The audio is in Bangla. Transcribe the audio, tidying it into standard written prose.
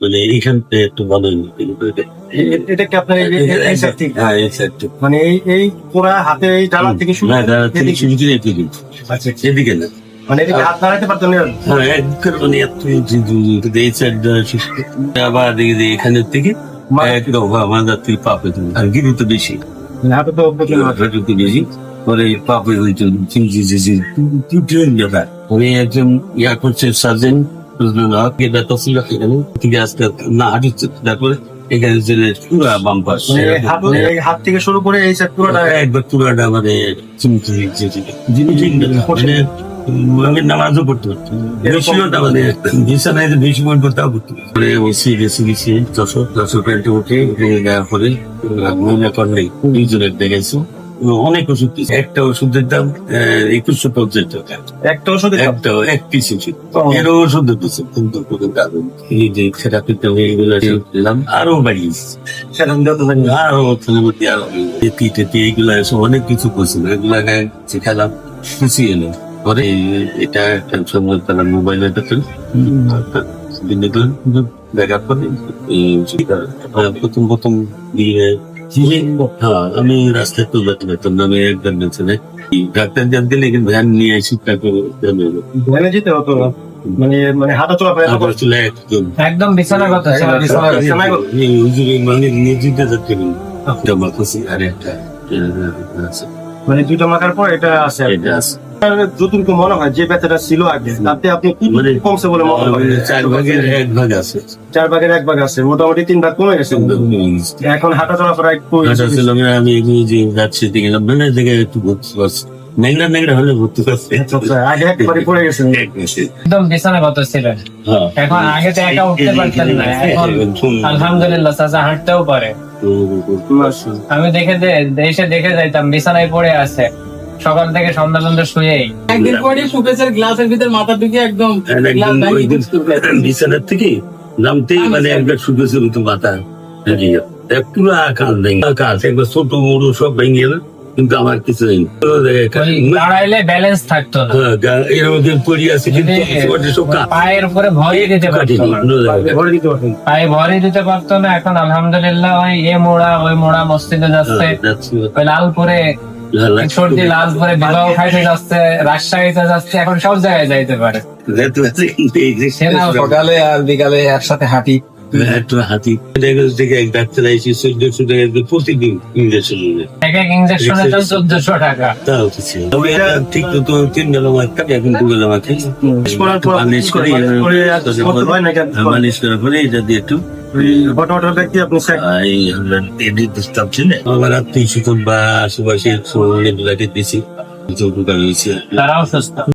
মানে এইখানটা একটু ভালো এটা কি আপনার এই সাইড থেকে? হ্যাঁ এই সাইডটা মানে এই পুরা হাতে এই ডালা থেকে শুরু না দাঁড়া থেকে এদিকে? শুরু করে এদিকে আচ্ছা এদিকে না মানে এদিকে হাত নাড়াতে পারতেন না? হ্যাঁ একদম মানে এত এই সাইডটা আবার এখানের থেকে একদম আমাদের তুই পাপে তুমি আর গিরি তো বেশি মানে হাতে তো একটু বেশি পরে পাপে হইতো উনি একজন ইয়া করছে সার্জেন এটা তো ছিল এখানে থেকে আজকে না হাঁটছে তারপরে এখানে যে পুরা বাম্পার মানে এই হাত থেকে শুরু করে এই সাইড পুরোটা একবার পুরাটা মানে মানে আমি নামাজও পড়তে পারতাম বেশিও না মানে বিছানায় যে বেশি মন করতে পড়তে পরে ওসি গেছি গেছি যশোর প্যান্টে উঠে দেওয়ার পরে মহিলা করলেই দুইজনের দেখেছি অনেক ওষুধ দিয়েছে একটা ওষুধের দাম 2150 টাকা একটা ওষুধ একটা এক পিস ওষুধ এর ওষুধ দিচ্ছে কিন্তু কোনো কারণ এই যে থেরাপিতে এইগুলো দিলাম আরো বাড়িয়েছে সেরকম যত জানি আরো পরবর্তী আরো টিটেতে এইগুলা এসব অনেক কিছু করছিল এগুলা খেলাম খুশি এলো পরে এটা টেনশন তারা মোবাইলে দেখলেন দেখার পরে প্রথম দিয়ে হ্যাঁ আমি রাস্তায় তো যেতে পারতাম না আমি একদম বেঁচে ডাক্তার যান দিলে কিন্তু ভ্যান নিয়ে আসি ভ্যানে যেতে হতো না মানে মানে হাঁটা চলা পায় একদম একদম বিছানার কথা ছিল, বিছানায় কথা। মানে নিজেটা যাচ্ছে জমা খুশি আর একটা আছে মানে দুইটা মাখার পর এটা আছে আর কি। এটা আছে যতটুকু মনে হয় যে ব্যথাটা ছিল আগে তাতে আপনি মানে কমছে বলে মনে হয় 4 ভাগের 1 ভাগ আছে 4 ভাগের 1 ভাগ আছে মোটামুটি 3 ভাগ কমে গেছে এখন হাঁটা চলা করা একটু আমি এগিয়ে যে যাচ্ছি দিকে মানে জায়গায় একটু ঘুরতে পারছি নেংড়া হলে ঘুরতে পারছি আগে একবারে পড়ে গেছেন একদম বিছানায় কথা ছিলেন। এখন আগে তো একা উঠতে পারতেন না, এখন আলহামদুলিল্লাহ চাচা হাঁটতেও পারে। আমি এসে দেখে যাইতাম বিছানায় পড়ে আছে সকাল থেকে সন্ধ্যা পর্যন্ত শুয়েই। একদিন পরে সুকেশের গ্লাসের ভিতর মাথা ঢুকে একদম বিছানার থেকে নামতেই মানে একবার শুকেছে তো মাথা পুরো আকাশ ভেঙে আকাশ একবার ছোট বড় সব ভেঙে গেল কিন্তু আমার কিছু নেই দাঁড়াইলে ব্যালেন্স থাকতো না, এর মধ্যে পড়ে আছে কিন্তু পায়ের উপরে ভরই দিতে পারতো না, পায়ে ভরই দিতে পারতো না। এখন আলহামদুলিল্লাহ ওই ওই মোড়া মসজিদে যাচ্ছে, ওই লালপুরে সর্দি লালপুরে বিবাহ খাইতে যাচ্ছে, রাজশাহীতে যাচ্ছে, এখন সব জায়গায় যাইতে পারে। সকালে আর বিকালে একসাথে হাঁটি একটু হাতি থেকে এক ডাক্তার এসে 1400 টাকা প্রতিদিন ইঞ্জেকশন নিয়ে এক এক ইঞ্জেকশনের দাম 1400 টাকা। তা হচ্ছে ঠিক তো 3 বেলা মাত্র এখন 2 বেলা মাত্র মালিশ করার পরে এটা দিয়ে একটু ফটোটা দেখি আপনি আমার আত্মীয় স্বজন বা আশেপাশে দিয়েছি তারাও সুস্থ।